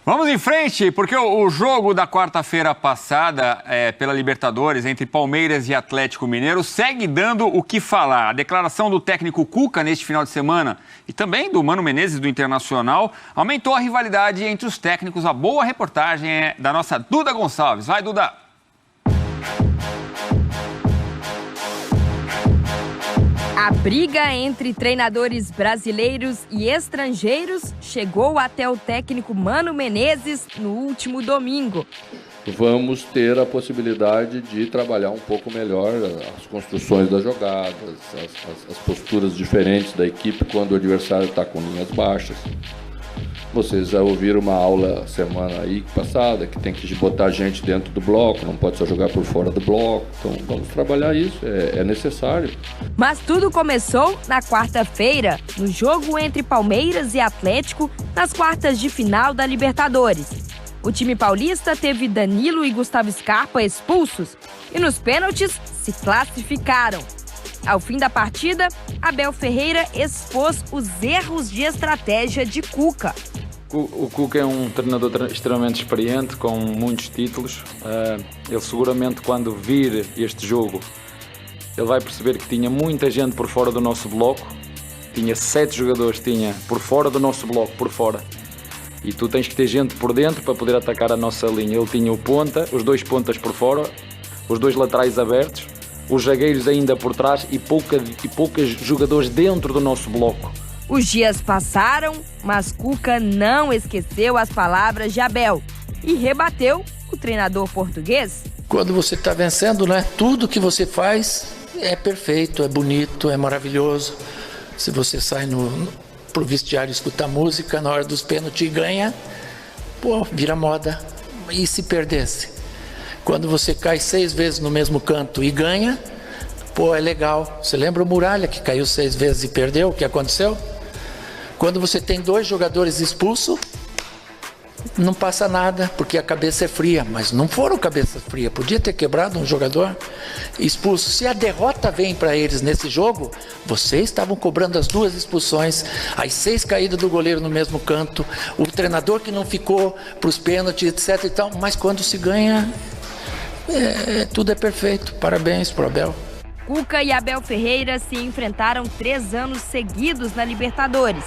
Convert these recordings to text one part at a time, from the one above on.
Vamos em frente, porque o jogo da quarta-feira passada pela Libertadores entre Palmeiras e Atlético Mineiro segue dando o que falar. A declaração do técnico Cuca neste final de semana e também do Mano Menezes do Internacional aumentou a rivalidade entre os técnicos. A boa reportagem é da nossa Duda Gonçalves. Vai, Duda! A briga entre treinadores brasileiros e estrangeiros chegou até o técnico Mano Menezes no último domingo. Vamos ter a possibilidade de trabalhar um pouco melhor as construções das jogadas, as posturas diferentes da equipe quando o adversário está com linhas baixas. Vocês já ouviram uma aula semana aí passada que tem que botar gente dentro do bloco, não pode só jogar por fora do bloco. Então vamos trabalhar isso, é necessário. Mas tudo começou na quarta-feira, no jogo entre Palmeiras e Atlético, nas quartas de final da Libertadores. O time paulista teve Danilo e Gustavo Scarpa expulsos e nos pênaltis se classificaram. Ao fim da partida, Abel Ferreira expôs os erros de estratégia de Cuca. O Cuca é um treinador extremamente experiente, com muitos títulos. Ele seguramente, quando vir este jogo, ele vai perceber que tinha muita gente por fora do nosso bloco. Tinha 7 jogadores, por fora do nosso bloco, por fora. E tu tens que ter gente por dentro para poder atacar a nossa linha. Ele tinha o ponta, os 2 pontas por fora, os 2 laterais abertos, os zagueiros ainda por trás e poucos jogadores dentro do nosso bloco. Os dias passaram, mas Cuca não esqueceu as palavras de Abel e rebateu o treinador português. Quando você está vencendo, né, tudo que você faz é perfeito, é bonito, é maravilhoso. Se você sai pro vestiário escutar música, na hora dos pênaltis e ganha, vira moda. E se perdesse? Quando você cai 6 vezes no mesmo canto e ganha, é legal. Você lembra o Muralha, que caiu 6 vezes e perdeu? O que aconteceu? Quando você tem 2 jogadores expulsos, não passa nada, porque a cabeça é fria. Mas não foram cabeça fria. Podia ter quebrado um jogador expulso. Se a derrota vem para eles nesse jogo, vocês estavam cobrando as 2 expulsões, as 6 caídas do goleiro no mesmo canto, o treinador que não ficou para os pênaltis, etc. e tal. Mas quando se ganha, tudo é perfeito. Parabéns pro Abel. Cuca e Abel Ferreira se enfrentaram 3 anos seguidos na Libertadores.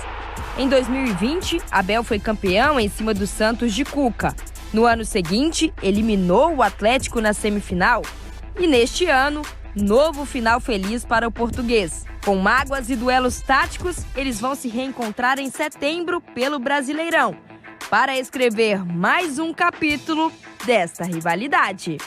Em 2020, Abel foi campeão em cima do Santos de Cuca. No ano seguinte, eliminou o Atlético na semifinal. E neste ano, novo final feliz para o português. Com mágoas e duelos táticos, eles vão se reencontrar em setembro pelo Brasileirão, para escrever mais um capítulo desta rivalidade.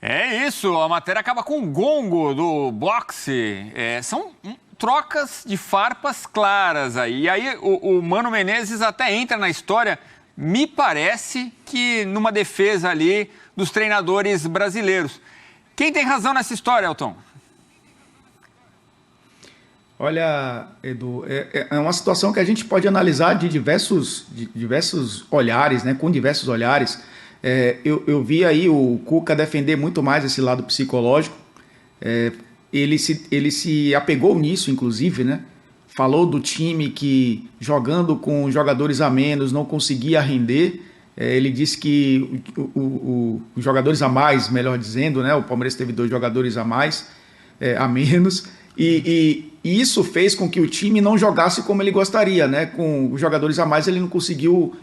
É isso, a matéria acaba com o gongo do boxe. São trocas de farpas claras aí. E aí o Mano Menezes até entra na história, me parece que numa defesa ali dos treinadores brasileiros. Quem tem razão nessa história, Elton? Olha, Edu, é uma situação que a gente pode analisar de diversos olhares, né, com diversos olhares. Eu vi aí o Cuca defender muito mais esse lado psicológico. Ele se apegou nisso, inclusive, né? Falou do time que, jogando com jogadores a menos, não conseguia render. Ele disse que os jogadores a mais, melhor dizendo, né? O Palmeiras teve 2 jogadores a mais, a menos. E isso fez com que o time não jogasse como ele gostaria, né? Com os jogadores a mais, ele não conseguiu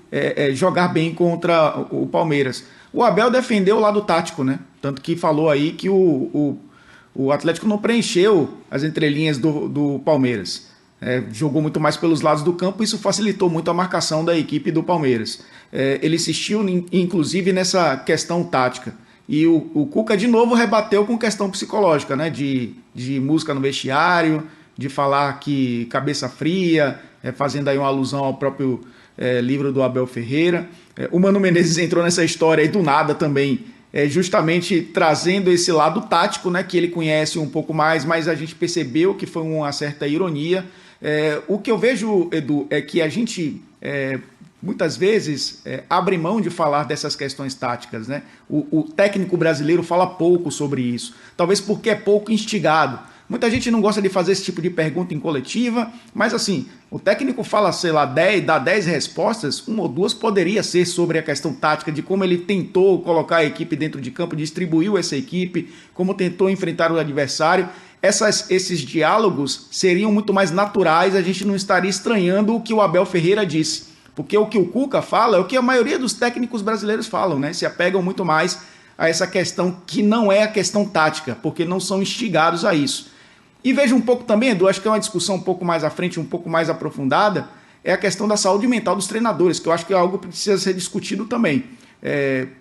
jogar bem contra o Palmeiras. O Abel defendeu o lado tático, né? Tanto que falou aí que o Atlético não preencheu as entrelinhas do Palmeiras. Jogou muito mais pelos lados do campo, isso facilitou muito a marcação da equipe do Palmeiras. Ele insistiu, inclusive, nessa questão tática. E o Cuca, de novo, rebateu com questão psicológica, né? De música no vestiário, de falar que cabeça fria, fazendo aí uma alusão ao próprio livro do Abel Ferreira. O Mano Menezes entrou nessa história aí do nada também, justamente trazendo esse lado tático, né? Que ele conhece um pouco mais, mas a gente percebeu que foi uma certa ironia. O que eu vejo, Edu, é que a gente... muitas vezes abre mão de falar dessas questões táticas, né? O técnico brasileiro fala pouco sobre isso, talvez porque é pouco instigado. Muita gente não gosta de fazer esse tipo de pergunta em coletiva, mas assim, o técnico fala, sei lá, dá 10 respostas, 1 ou 2 poderia ser sobre a questão tática, de como ele tentou colocar a equipe dentro de campo, distribuiu essa equipe, como tentou enfrentar o adversário. Esses diálogos seriam muito mais naturais, a gente não estaria estranhando o que o Abel Ferreira disse. Porque o que o Cuca fala é o que a maioria dos técnicos brasileiros falam, né? Se apegam muito mais a essa questão que não é a questão tática, porque não são instigados a isso. E veja um pouco também, Edu, acho que é uma discussão um pouco mais à frente, um pouco mais aprofundada, é a questão da saúde mental dos treinadores, que eu acho que é algo que precisa ser discutido também.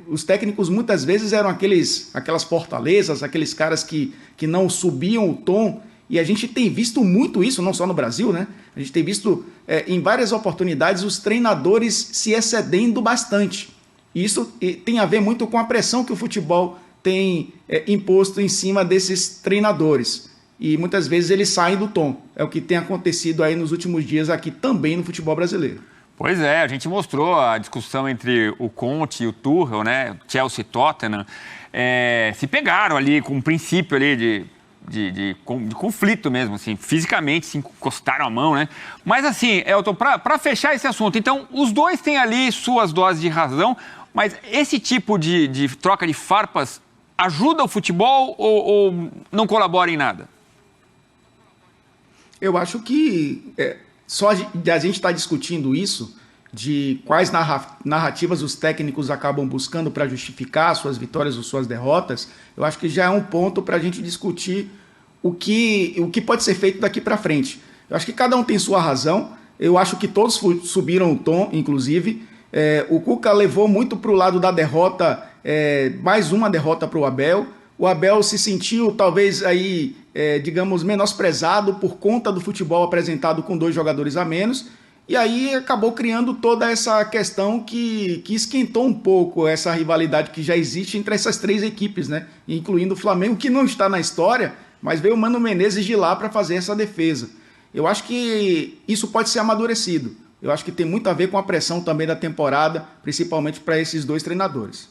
Os técnicos muitas vezes eram aquelas fortalezas, aqueles caras que não subiam o tom, e a gente tem visto muito isso, não só no Brasil, né? A gente tem visto em várias oportunidades os treinadores se excedendo bastante. E isso tem a ver muito com a pressão que o futebol tem imposto em cima desses treinadores. E muitas vezes eles saem do tom. É o que tem acontecido aí nos últimos dias aqui também no futebol brasileiro. Pois é, a gente mostrou a discussão entre o Conte e o Tuchel, né? Chelsea e Tottenham, se pegaram ali com um princípio ali de conflito mesmo, assim, fisicamente se encostaram a mão, né? Mas assim, Elton, para fechar esse assunto, então, os dois têm ali suas doses de razão, mas esse tipo de troca de farpas ajuda o futebol ou não colabora em nada? Eu acho que só a gente estar discutindo isso, de quais narrativas os técnicos acabam buscando para justificar suas vitórias ou suas derrotas, eu acho que já é um ponto para a gente discutir o que pode ser feito daqui para frente. Eu acho que cada um tem sua razão, eu acho que todos subiram o tom, inclusive. O Cuca levou muito para o lado da derrota, mais uma derrota para o Abel. O Abel se sentiu talvez aí, digamos, menosprezado por conta do futebol apresentado com 2 jogadores a menos. E aí acabou criando toda essa questão que esquentou um pouco essa rivalidade que já existe entre essas 3 equipes, né? Incluindo o Flamengo, que não está na história, mas veio o Mano Menezes de lá para fazer essa defesa. Eu acho que isso pode ser amadurecido. Eu acho que tem muito a ver com a pressão também da temporada, principalmente para esses 2 treinadores.